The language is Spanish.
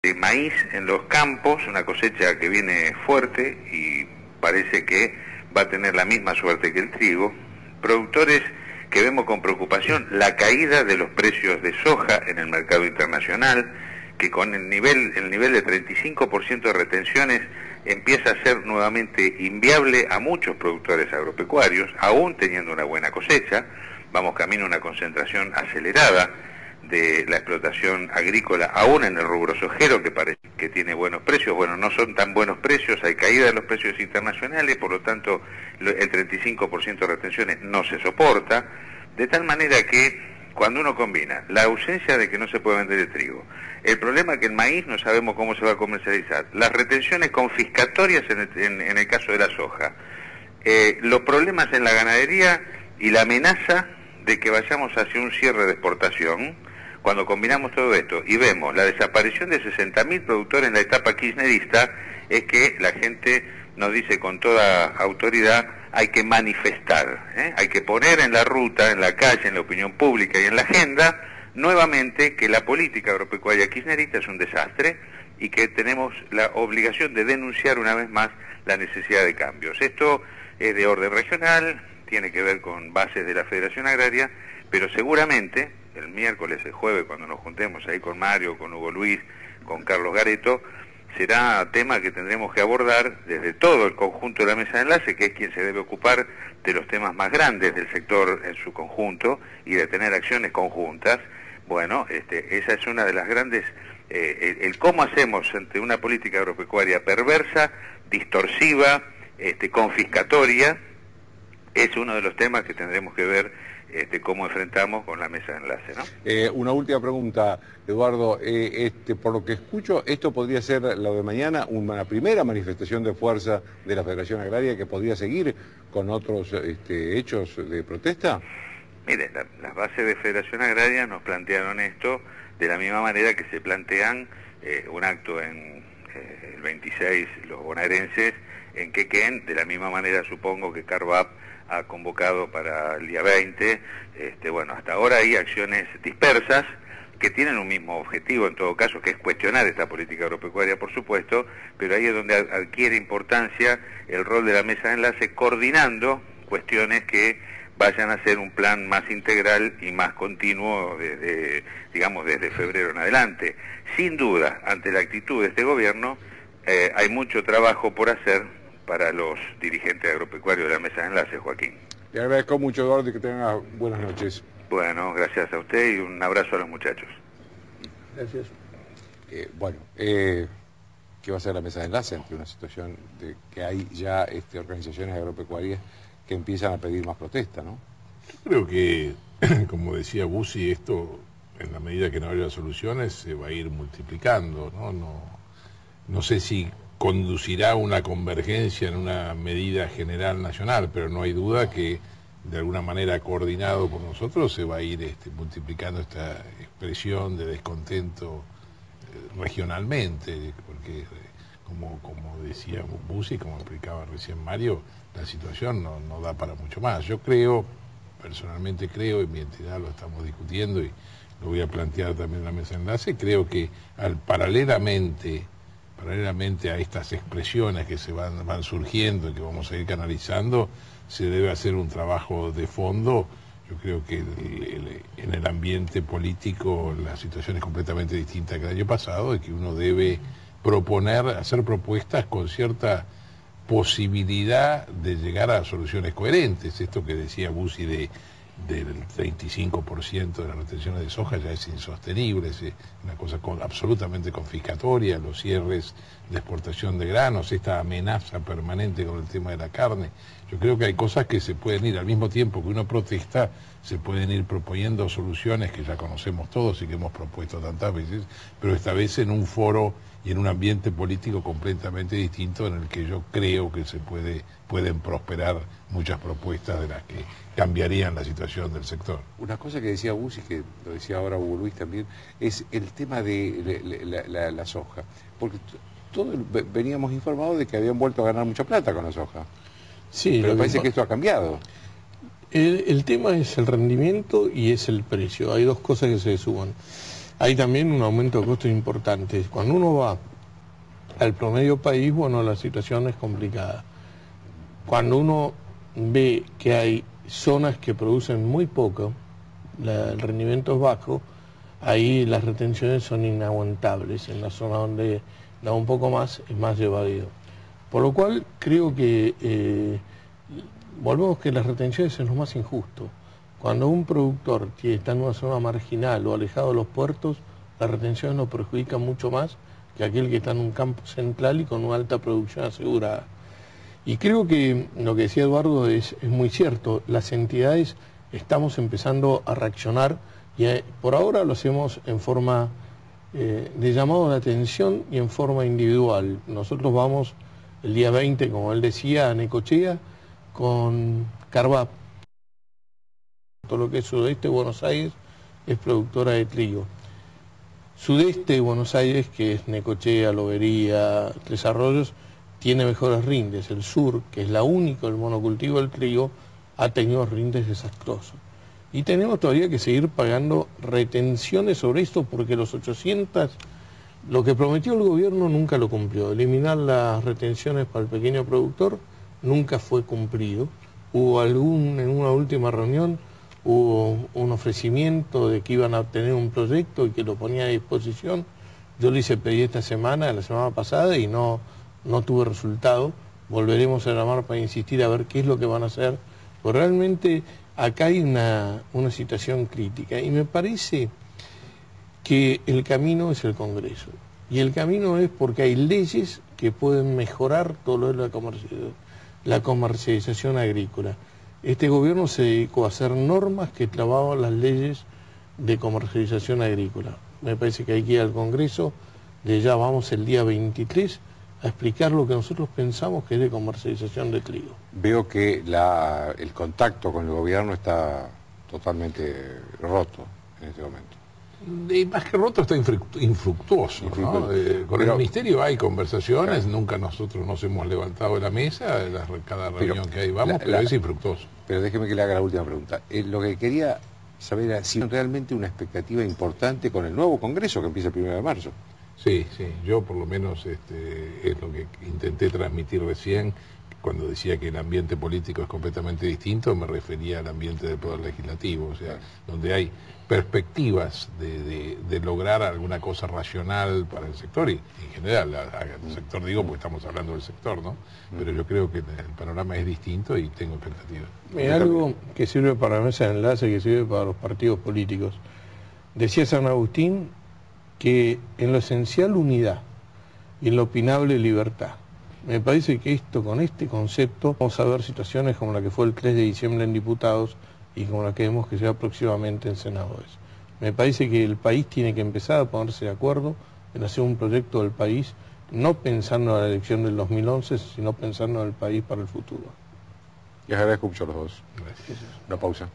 De maíz en los campos, una cosecha que viene fuerte y parece que va a tener la misma suerte que el trigo. Productores que vemos con preocupación la caída de los precios de soja en el mercado internacional, que con el nivel de 35% de retenciones empieza a ser nuevamente inviable a muchos productores agropecuarios, aún teniendo una buena cosecha. Vamos camino a una concentración acelerada de la explotación agrícola, aún en el rubro sojero, que parece que tiene buenos precios. Bueno, no son tan buenos precios, hay caída de los precios internacionales, por lo tanto el 35% de retenciones no se soporta, de tal manera que cuando uno combina la ausencia de que no se puede vender el trigo, el problema que el maíz no sabemos cómo se va a comercializar, las retenciones confiscatorias en el caso de la soja, los problemas en la ganadería y la amenaza de que vayamos hacia un cierre de exportación. Cuando combinamos todo esto y vemos la desaparición de 60.000 productores en la etapa kirchnerista, es que la gente nos dice con toda autoridad: hay que manifestar, hay que poner en la ruta, en la calle, en la opinión pública y en la agenda, nuevamente, que la política agropecuaria kirchnerista es un desastre y que tenemos la obligación de denunciar una vez más la necesidad de cambios. Esto es de orden regional, tiene que ver con bases de la Federación Agraria, pero seguramente el miércoles, el jueves, cuando nos juntemos ahí con Mario, con Hugo Luis, con Carlos Gareto, será tema que tendremos que abordar desde todo el conjunto de la mesa de enlace, que es quien se debe ocupar de los temas más grandes del sector en su conjunto y de tener acciones conjuntas. Bueno, esa es una de las grandes, el cómo hacemos ante una política agropecuaria perversa, distorsiva, confiscatoria, es uno de los temas que tendremos que ver cómo enfrentamos con la mesa de enlace, ¿no? Una última pregunta, Eduardo. Por lo que escucho, ¿esto podría ser lo de mañana una primera manifestación de fuerza de la Federación Agraria que podría seguir con otros hechos de protesta? Mire, las bases de Federación Agraria nos plantearon esto de la misma manera que se plantean un acto en el 26, los bonaerenses, en Quequén, de la misma manera supongo que Carvap ha convocado para el día 20, bueno, hasta ahora hay acciones dispersas que tienen un mismo objetivo en todo caso, que es cuestionar esta política agropecuaria, por supuesto, pero ahí es donde adquiere importancia el rol de la mesa de enlace, coordinando cuestiones que vayan a ser un plan más integral y más continuo desde, digamos, desde febrero en adelante. Sin duda, ante la actitud de este gobierno, hay mucho trabajo por hacer para los dirigentes agropecuarios de la mesa de enlace, Joaquín. Le agradezco mucho, Eduardo, y que tenga buenas noches. Bueno, gracias a usted y un abrazo a los muchachos. Gracias. ¿Qué va a hacer la mesa de enlace ante una situación de que hay ya organizaciones agropecuarias que empiezan a pedir más protesta, ¿no? Yo creo que, como decía Bussi, esto, en la medida que no haya soluciones, se va a ir multiplicando, ¿no? No sé si conducirá a una convergencia en una medida general nacional, pero no hay duda que de alguna manera coordinado por nosotros se va a ir multiplicando esta expresión de descontento regionalmente, porque como decía Bussi, como explicaba recién Mario, la situación no da para mucho más. Yo creo, personalmente creo, en mi entidad lo estamos discutiendo y lo voy a plantear también en la mesa de enlace, creo que paralelamente a estas expresiones que se van surgiendo y que vamos a ir canalizando, se debe hacer un trabajo de fondo. Yo creo que en el ambiente político la situación es completamente distinta que el año pasado y que uno debe hacer propuestas con cierta posibilidad de llegar a soluciones coherentes. Esto que decía Bussi del 35% de las retenciones de soja ya es insostenible, es una cosa absolutamente confiscatoria, los cierres de exportación de granos, esta amenaza permanente con el tema de la carne. Yo creo que hay cosas que se pueden ir, al mismo tiempo que uno protesta, se pueden ir proponiendo soluciones que ya conocemos todos y que hemos propuesto tantas veces, pero esta vez en un foro y en un ambiente político completamente distinto en el que yo creo que pueden prosperar muchas propuestas de las que cambiarían la situación del sector. Una cosa que decía Bussi, que lo decía ahora Hugo Luis también, es el tema de la soja. Porque todos veníamos informados de que habían vuelto a ganar mucha plata con la soja. Sí, pero parece que esto ha cambiado. El tema es el rendimiento y es el precio. Hay dos cosas que se suman. hay también un aumento de costos importante. Cuando uno va al promedio país, bueno, la situación es complicada. Cuando uno ve que hay zonas que producen muy poco, el rendimiento es bajo, ahí las retenciones son inaguantables. En la zona donde da un poco más, es más llevadero. Por lo cual creo que volvemos que las retenciones es lo más injusto. Cuando un productor que está en una zona marginal o alejado de los puertos, las retenciones lo perjudican mucho más que aquel que está en un campo central y con una alta producción asegurada. Y creo que lo que decía Eduardo es muy cierto. Las entidades estamos empezando a reaccionar y por ahora lo hacemos en forma de llamado de atención y en forma individual. Nosotros vamos el día 20, como él decía, a Necochea con Carvap. Todo lo que es sudeste de Buenos Aires es productora de trigo. Sudeste de Buenos Aires, que es Necochea, Lobería, Tres Arroyos, tiene mejores rindes. El sur, que es la única del monocultivo del trigo, ha tenido rindes desastrosos. Y tenemos todavía que seguir pagando retenciones sobre esto porque los 800, lo que prometió el gobierno nunca lo cumplió. Eliminar las retenciones para el pequeño productor nunca fue cumplido. Hubo en una última reunión, hubo un ofrecimiento de que iban a tener un proyecto y que lo ponía a disposición. Yo lo hice pedir la semana pasada y no tuve resultado. Volveremos a llamar para insistir a ver qué es lo que van a hacer. Porque realmente acá hay una situación crítica y me parece que el camino es el Congreso. Y el camino es porque hay leyes que pueden mejorar todo lo de la comercialización agrícola. Este gobierno se dedicó a hacer normas que trababan las leyes de comercialización agrícola. Me parece que hay que ir al Congreso, de ya vamos el día 23, a explicar lo que nosotros pensamos que es de comercialización de trigo. Veo que el contacto con el gobierno está totalmente roto en este momento. Más que roto, está infructuoso, ¿no? Con el Ministerio hay conversaciones, claro. Nunca nosotros nos hemos levantado de la mesa, cada reunión que hay vamos, pero es infructuoso. Pero déjeme que le haga la última pregunta. Lo que quería saber era si realmente una expectativa importante con el nuevo Congreso que empieza el 1 de marzo. Sí, yo por lo menos es lo que intenté transmitir recién, cuando decía que el ambiente político es completamente distinto, me refería al ambiente del Poder Legislativo, o sea, donde hay perspectivas de lograr alguna cosa racional para el sector y en general, el sector digo porque estamos hablando del sector, ¿no? Pero yo creo que el panorama es distinto y tengo expectativas. Hay algo que sirve para la mesa de enlace, que sirve para los partidos políticos. Decía San Agustín que en lo esencial unidad y en lo opinable libertad. Me parece que con este concepto vamos a ver situaciones como la que fue el 3 de diciembre en diputados y como la que vemos que será próximamente en senadores. Me parece que el país tiene que empezar a ponerse de acuerdo en hacer un proyecto del país, no pensando en la elección del 2011, sino pensando en el país para el futuro. Les agradezco mucho a los dos. Gracias. Una pausa.